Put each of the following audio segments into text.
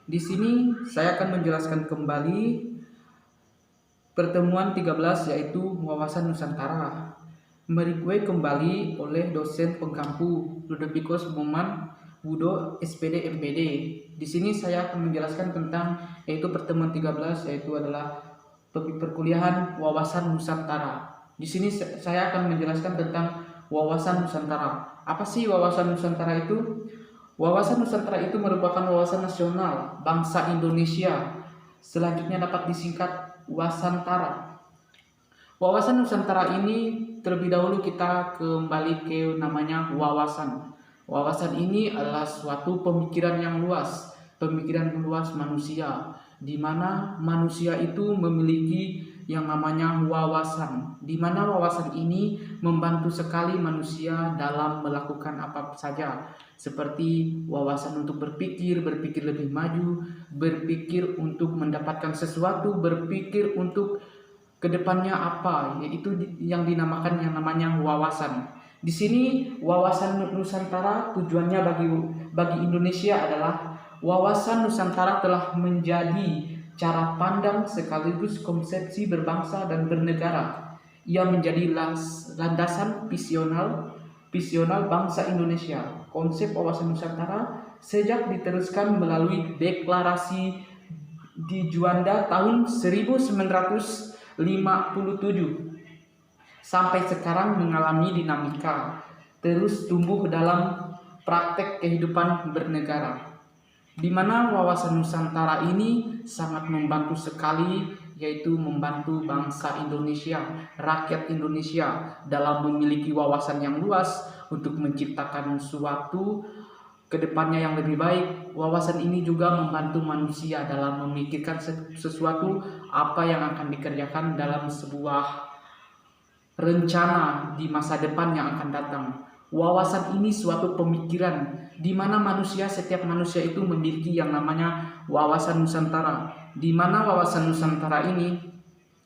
Di sini saya akan menjelaskan kembali pertemuan 13 yaitu wawasan Nusantara. Merequest kembali oleh dosen pengkampu Ludovicus Muhammad Budo SPD MPD. Di sini saya akan menjelaskan tentang yaitu pertemuan 13 yaitu adalah perkuliahan wawasan Nusantara. Di sini saya akan menjelaskan tentang wawasan Nusantara. Apa sih wawasan Nusantara itu? Wawasan Nusantara itu merupakan wawasan nasional bangsa Indonesia. Selanjutnya dapat disingkat Wasantara. Wawasan Nusantara ini terlebih dahulu kita kembali ke namanya wawasan. Wawasan ini adalah suatu pemikiran yang luas, pemikiran luas manusia, di mana manusia itu memiliki yang namanya wawasan, di mana wawasan ini membantu sekali manusia dalam melakukan apa saja, seperti wawasan untuk berpikir lebih maju, berpikir untuk mendapatkan sesuatu, berpikir untuk kedepannya apa, yaitu yang dinamakan yang namanya wawasan. Di sini wawasan Nusantara tujuannya bagi Indonesia adalah wawasan Nusantara telah menjadi cara pandang sekaligus konsepsi berbangsa dan bernegara. Ia menjadi landasan visional bangsa Indonesia. Konsep wawasan Nusantara sejak diteruskan melalui deklarasi di Juanda tahun 1957 sampai sekarang mengalami dinamika, terus tumbuh dalam praktek kehidupan bernegara, di mana wawasan Nusantara ini sangat membantu sekali, yaitu membantu bangsa Indonesia, rakyat Indonesia dalam memiliki wawasan yang luas untuk menciptakan suatu kedepannya yang lebih baik. Wawasan ini juga membantu manusia dalam memikirkan sesuatu apa yang akan dikerjakan dalam sebuah rencana di masa depan yang akan datang. Wawasan ini suatu pemikiran di mana setiap manusia itu memiliki yang namanya wawasan Nusantara, di mana wawasan Nusantara ini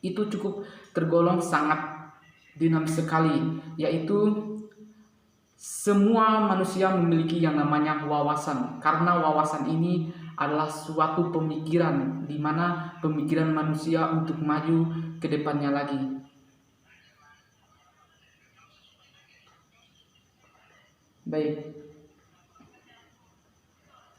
itu cukup tergolong sangat dinamis sekali, yaitu semua manusia memiliki yang namanya wawasan, karena wawasan ini adalah suatu pemikiran, di mana pemikiran manusia untuk maju ke depannya lagi. Baik,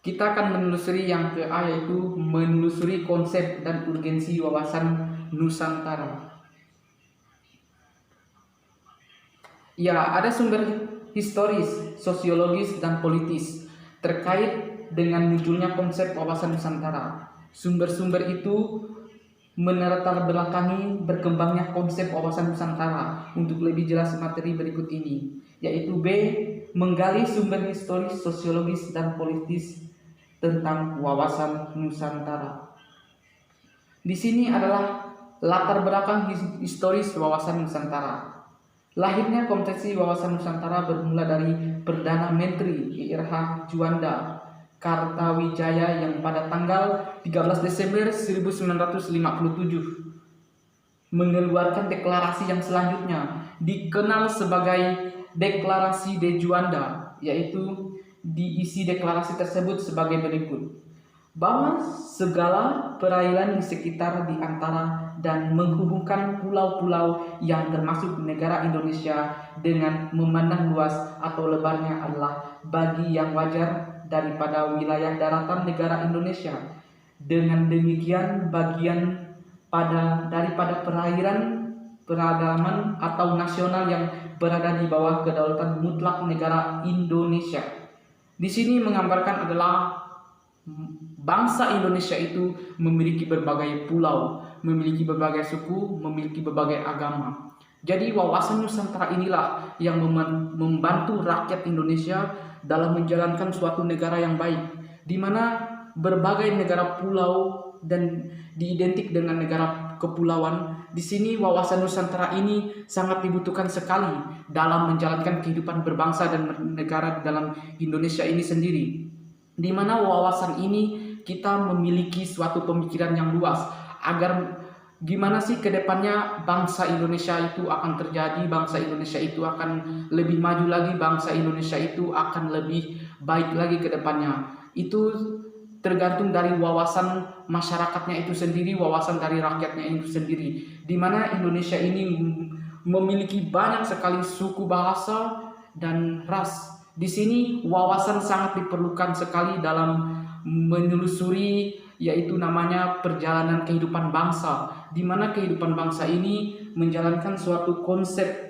kita akan menelusuri yang ke A, yaitu menelusuri konsep dan urgensi wawasan Nusantara. Ya, ada sumber historis, sosiologis, dan politis terkait dengan munculnya konsep wawasan Nusantara. Sumber-sumber itu menertar belakangi berkembangnya konsep wawasan Nusantara. Untuk lebih jelas materi berikut ini, yaitu B. Menggali sumber historis, sosiologis, dan politis tentang wawasan Nusantara. Di sini adalah latar belakang historis wawasan Nusantara. Lahirnya konsepsi wawasan Nusantara bermula dari Perdana Menteri I.R.H. Juanda Kartawijaya yang pada tanggal 13 Desember 1957 mengeluarkan deklarasi yang selanjutnya dikenal sebagai Deklarasi de Juanda, yaitu diisi deklarasi tersebut sebagai berikut: bahwa segala perairan di sekitar, di antara, dan menghubungkan pulau-pulau yang termasuk negara Indonesia dengan memandang luas atau lebarnya adalah bagi yang wajar daripada wilayah daratan negara Indonesia. Dengan demikian bagian daripada peradaban atau nasional yang berada di bawah kedaulatan mutlak negara Indonesia. Di sini menggambarkan adalah bangsa Indonesia itu memiliki berbagai pulau, memiliki berbagai suku, memiliki berbagai agama. Jadi wawasan Nusantara inilah yang membantu rakyat Indonesia dalam menjalankan suatu negara yang baik, di mana berbagai negara pulau dan diidentik dengan negara kepulauan. Di sini wawasan Nusantara ini sangat dibutuhkan sekali dalam menjalankan kehidupan berbangsa dan bernegara dalam Indonesia ini sendiri, di mana wawasan ini kita memiliki suatu pemikiran yang luas agar gimana sih kedepannya bangsa Indonesia itu akan terjadi, bangsa Indonesia itu akan lebih maju lagi, bangsa Indonesia itu akan lebih baik lagi ke depannya. Itu tergantung dari wawasan masyarakatnya itu sendiri, wawasan dari rakyatnya itu sendiri. Di mana Indonesia ini memiliki banyak sekali suku, bahasa, dan ras. Di sini wawasan sangat diperlukan sekali dalam menelusuri, yaitu namanya perjalanan kehidupan bangsa, di mana kehidupan bangsa ini menjalankan suatu konsep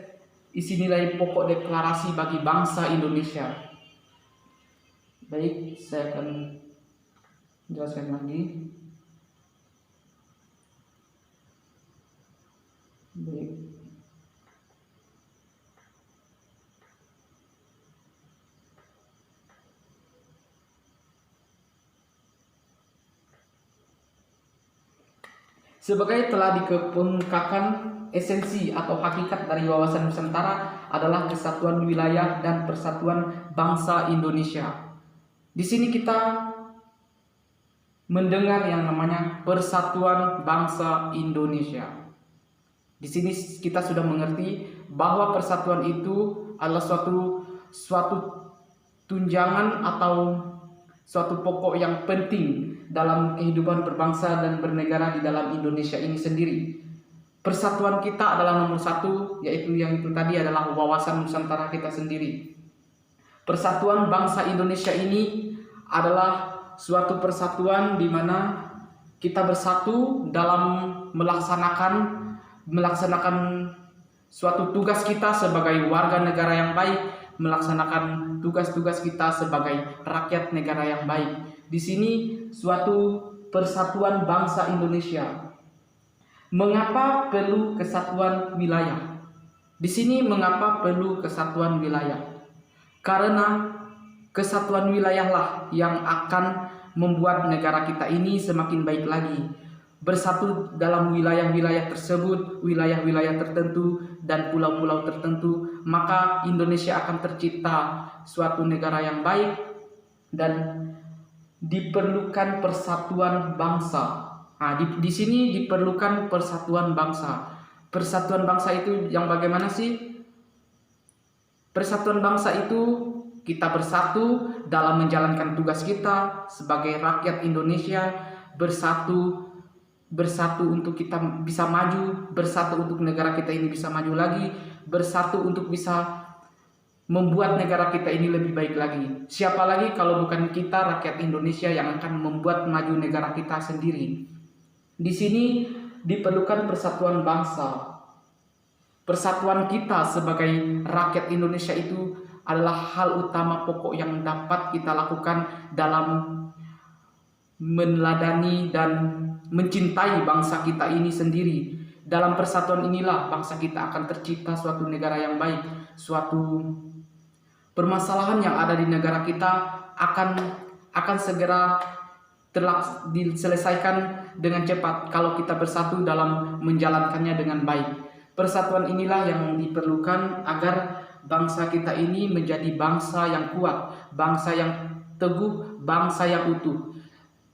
isi nilai pokok deklarasi bagi bangsa Indonesia. Baik, saya akan jelaskan lagi. Baik. Sebagai telah dikemukakan, esensi atau hakikat dari wawasan Nusantara adalah kesatuan wilayah dan persatuan bangsa Indonesia. Di sini kita mendengar yang namanya persatuan bangsa Indonesia. Di sini kita sudah mengerti bahwa persatuan itu adalah suatu tunjangan atau suatu pokok yang penting dalam kehidupan berbangsa dan bernegara di dalam Indonesia ini sendiri. Persatuan kita adalah nomor satu, yaitu yang itu tadi adalah wawasan Nusantara kita sendiri. Persatuan bangsa Indonesia ini adalah suatu persatuan di mana kita bersatu dalam melaksanakan suatu tugas kita sebagai warga negara yang baik, melaksanakan tugas-tugas kita sebagai rakyat negara yang baik. Di sini suatu persatuan bangsa Indonesia. Mengapa perlu kesatuan wilayah? Di sini mengapa perlu kesatuan wilayah? Karena kesatuan wilayahlah yang akan membuat negara kita ini semakin baik lagi. Bersatu dalam wilayah-wilayah tersebut, wilayah-wilayah tertentu dan pulau-pulau tertentu, maka Indonesia akan tercipta suatu negara yang baik dan diperlukan persatuan bangsa. Nah, di sini diperlukan persatuan bangsa. Persatuan bangsa itu yang bagaimana sih? Persatuan bangsa itu kita bersatu dalam menjalankan tugas kita sebagai rakyat Indonesia, bersatu untuk kita bisa maju, bersatu untuk negara kita ini bisa maju lagi, bersatu untuk bisa membuat negara kita ini lebih baik lagi. Siapa lagi kalau bukan kita, rakyat Indonesia, yang akan membuat maju negara kita sendiri. Di sini diperlukan persatuan bangsa. Persatuan kita sebagai rakyat Indonesia itu adalah hal utama pokok yang dapat kita lakukan dalam meneladani dan mencintai bangsa kita ini sendiri. Dalam persatuan inilah bangsa kita akan tercipta suatu negara yang baik, suatu permasalahan yang ada di negara kita akan segera diselesaikan dengan cepat kalau kita bersatu dalam menjalankannya dengan baik. Persatuan inilah yang diperlukan agar bangsa kita ini menjadi bangsa yang kuat, bangsa yang teguh, bangsa yang utuh.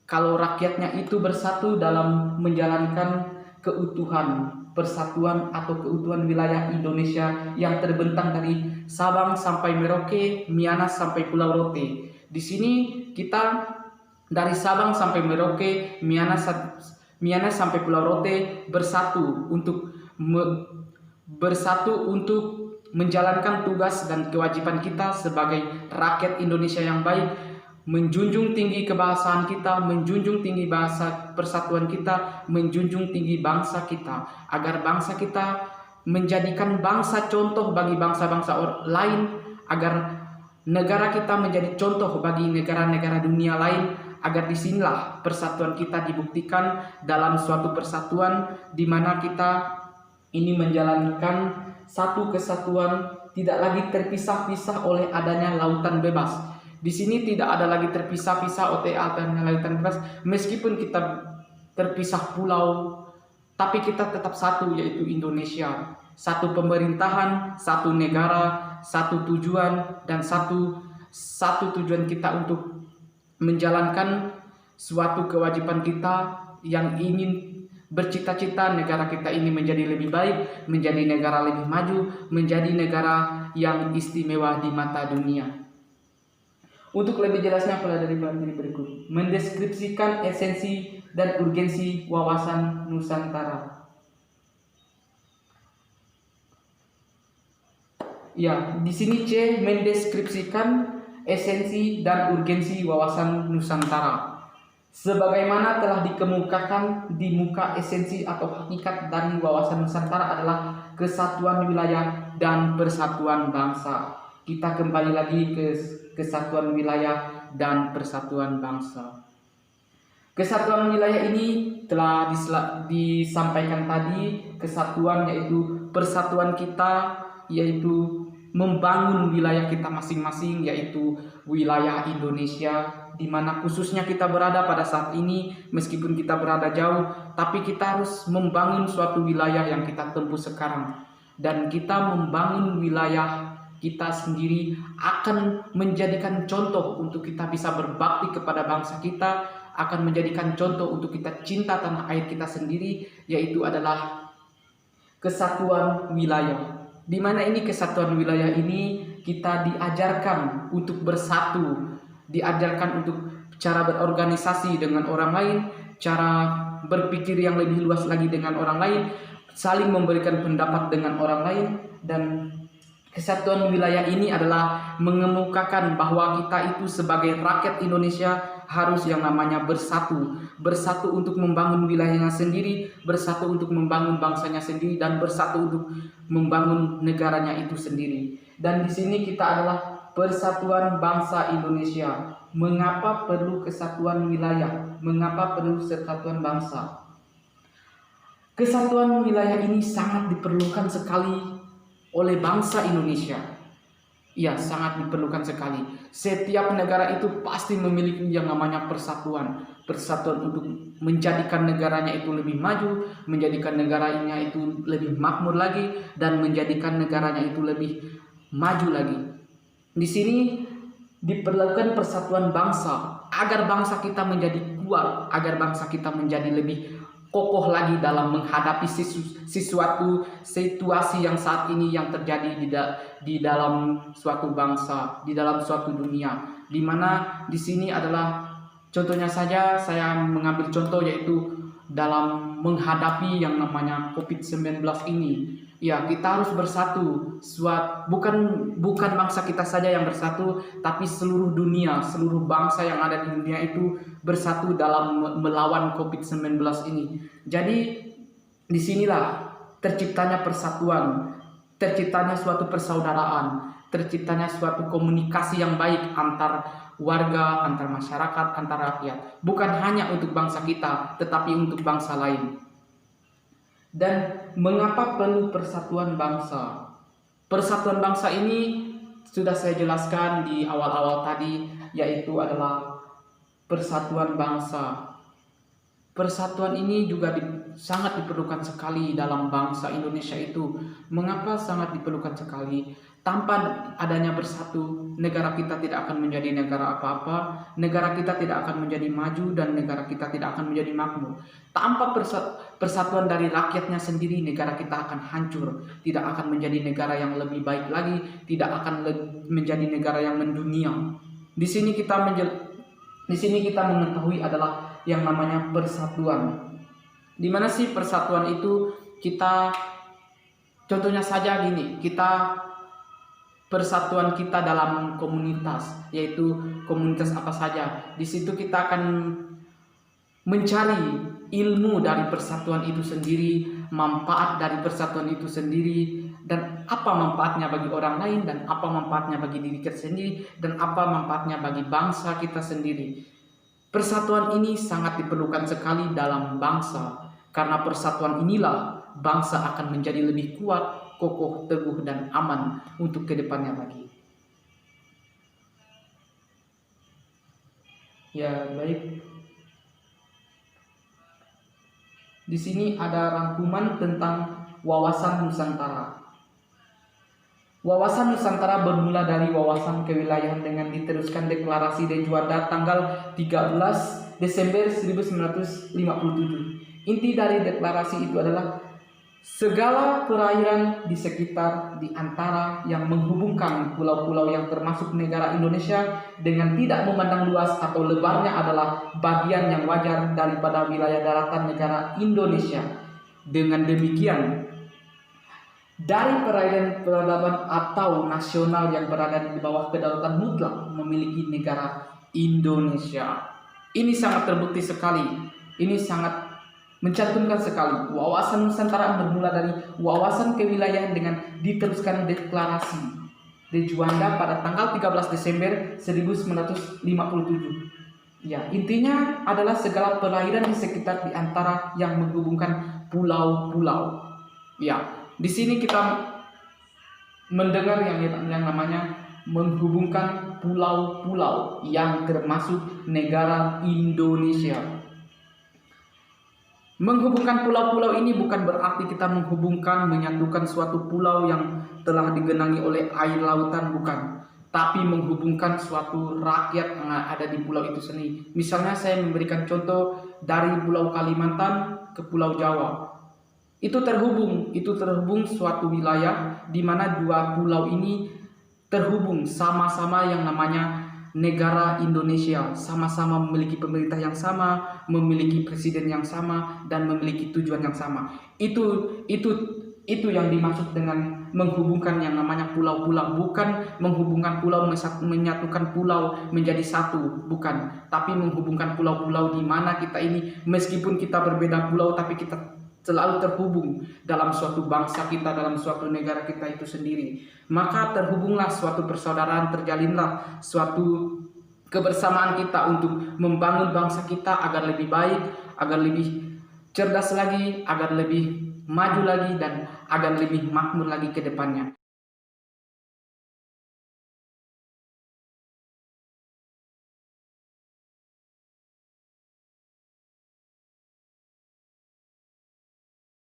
Kalau rakyatnya itu bersatu dalam menjalankan keutuhan persatuan atau keutuhan wilayah Indonesia yang terbentang dari Sabang sampai Merauke, Miangas sampai Pulau Rote. Di sini kita dari Sabang sampai Merauke, Miangas sampai Pulau Rote bersatu untuk menjalankan tugas dan kewajiban kita sebagai rakyat Indonesia yang baik, menjunjung tinggi kebahasaan kita, menjunjung tinggi bahasa persatuan kita, menjunjung tinggi bangsa kita, agar bangsa kita menjadikan bangsa contoh bagi bangsa-bangsa lain, agar negara kita menjadi contoh bagi negara-negara dunia lain, agar disinilah persatuan kita dibuktikan dalam suatu persatuan di mana kita ini menjalankan satu kesatuan, tidak lagi terpisah-pisah oleh adanya lautan bebas. Di sini tidak ada lagi terpisah-pisah oleh adanya lautan bebas, meskipun kita terpisah pulau, tapi kita tetap satu, yaitu Indonesia. Satu pemerintahan, satu negara, satu tujuan, dan satu tujuan kita untuk menjalankan suatu kewajiban kita yang ingin bercita-cita negara kita ini menjadi lebih baik, menjadi negara lebih maju, menjadi negara yang istimewa di mata dunia. Untuk lebih jelasnya pelajari materi berikut. Mendeskripsikan esensi dan urgensi wawasan Nusantara. Ya, di sini C mendeskripsikan esensi dan urgensi wawasan Nusantara. Sebagaimana telah dikemukakan di muka, esensi atau hakikat dari wawasan Nusantara adalah kesatuan wilayah dan persatuan bangsa. Kita kembali lagi ke kesatuan wilayah dan persatuan bangsa. Kesatuan wilayah ini telah disampaikan tadi. Kesatuan yaitu persatuan kita, yaitu membangun wilayah kita masing-masing, yaitu wilayah Indonesia, di mana khususnya kita berada pada saat ini. Meskipun kita berada jauh, tapi kita harus membangun suatu wilayah yang kita tempuh sekarang. Dan kita membangun wilayah kita sendiri akan menjadikan contoh untuk kita bisa berbakti kepada bangsa kita, akan menjadikan contoh untuk kita cinta tanah air kita sendiri, yaitu adalah kesatuan wilayah. Di mana ini kesatuan wilayah ini kita diajarkan untuk bersatu, diajarkan untuk cara berorganisasi dengan orang lain, cara berpikir yang lebih luas lagi dengan orang lain, saling memberikan pendapat dengan orang lain. Dan kesatuan wilayah ini adalah mengemukakan bahwa kita itu sebagai rakyat Indonesia harus yang namanya bersatu. Bersatu untuk membangun wilayahnya sendiri, bersatu untuk membangun bangsanya sendiri, dan bersatu untuk membangun negaranya itu sendiri. Dan di sini kita adalah persatuan bangsa Indonesia. Mengapa perlu kesatuan wilayah? Mengapa perlu kesatuan bangsa? Kesatuan wilayah ini sangat diperlukan sekali oleh bangsa Indonesia. Ya, sangat diperlukan sekali. Setiap negara itu pasti memiliki yang namanya persatuan. Persatuan untuk menjadikan negaranya itu lebih maju, menjadikan negaranya itu lebih makmur lagi, dan menjadikan negaranya itu lebih maju lagi. Di sini diperlukan persatuan bangsa agar bangsa kita menjadi kuat, agar bangsa kita menjadi lebih kokoh lagi dalam menghadapi sesuatu situasi yang saat ini yang terjadi di dalam suatu bangsa, di dalam suatu dunia. Di mana di sini adalah contohnya saja, saya mengambil contoh yaitu dalam menghadapi yang namanya COVID-19 ini. Ya, kita harus bersatu. Bukan bangsa kita saja yang bersatu, tapi seluruh dunia, seluruh bangsa yang ada di dunia itu bersatu dalam melawan COVID-19 ini. Jadi disinilah terciptanya persatuan, terciptanya suatu persaudaraan, terciptanya suatu komunikasi yang baik antar warga, antar masyarakat, antar rakyat. Bukan hanya untuk bangsa kita, tetapi untuk bangsa lain. Dan mengapa perlu persatuan bangsa? Persatuan bangsa ini sudah saya jelaskan di awal-awal tadi, yaitu adalah persatuan bangsa. Persatuan ini juga sangat diperlukan sekali dalam bangsa Indonesia itu. Mengapa sangat diperlukan sekali? Tanpa adanya bersatu, negara kita tidak akan menjadi negara apa-apa, negara kita tidak akan menjadi maju, dan negara kita tidak akan menjadi makmur. Tanpa persatuan dari rakyatnya sendiri, negara kita akan hancur, tidak akan menjadi negara yang lebih baik lagi, tidak akan menjadi negara yang mendunia. Di sini kita mengetahui adalah yang namanya persatuan. Di mana sih persatuan itu? Kita contohnya saja gini, persatuan kita dalam komunitas, yaitu komunitas apa saja. Di situ kita akan mencari ilmu dari persatuan itu sendiri, manfaat dari persatuan itu sendiri, dan apa manfaatnya bagi orang lain, dan apa manfaatnya bagi diri kita sendiri, dan apa manfaatnya bagi bangsa kita sendiri. Persatuan ini sangat diperlukan sekali dalam bangsa, karena persatuan inilah bangsa akan menjadi lebih kuat, kokoh, teguh, dan aman untuk kedepannya lagi. Ya, baik. Di sini ada rangkuman tentang wawasan Nusantara. Wawasan Nusantara bermula dari wawasan kewilayahan dengan diteruskan Deklarasi de Juanda tanggal 13 Desember 1957. Inti dari deklarasi itu adalah segala perairan di sekitar di antara yang menghubungkan pulau-pulau yang termasuk negara Indonesia dengan tidak memandang luas atau lebarnya adalah bagian yang wajar daripada wilayah daratan negara Indonesia. Dengan demikian, dari perairan peradaban atau nasional yang berada di bawah kedaulatan mutlak memiliki negara Indonesia. Ini sangat terbukti sekali. Ini sangat mencantumkan sekali. Wawasan Nusantara bermula dari wawasan kewilayahan dengan diteruskan deklarasi de Juanda pada tanggal 13 Desember 1957. Ya, intinya adalah segala perairan di sekitar di antara yang menghubungkan pulau-pulau. Ya, di sini kita mendengar yang namanya menghubungkan pulau-pulau yang termasuk negara Indonesia. Menghubungkan pulau-pulau ini bukan berarti kita menyatukan suatu pulau yang telah digenangi oleh air lautan, bukan. Tapi menghubungkan suatu rakyat yang ada di pulau itu sendiri. Misalnya saya memberikan contoh dari Pulau Kalimantan ke Pulau Jawa. Itu terhubung suatu wilayah di mana dua pulau ini terhubung sama-sama yang namanya negara Indonesia, sama-sama memiliki pemerintah yang sama, memiliki presiden yang sama, dan memiliki tujuan yang sama. Itu yang dimaksud dengan menghubungkan yang namanya pulau-pulau, bukan menghubungkan pulau menyatukan pulau menjadi satu, bukan. Tapi menghubungkan pulau-pulau di mana kita ini meskipun kita berbeda pulau tapi kita selalu terhubung dalam suatu bangsa kita, dalam suatu negara kita itu sendiri. Maka terhubunglah suatu persaudaraan, terjalinlah suatu kebersamaan kita untuk membangun bangsa kita agar lebih baik, agar lebih cerdas lagi, agar lebih maju lagi, dan agar lebih makmur lagi ke depannya.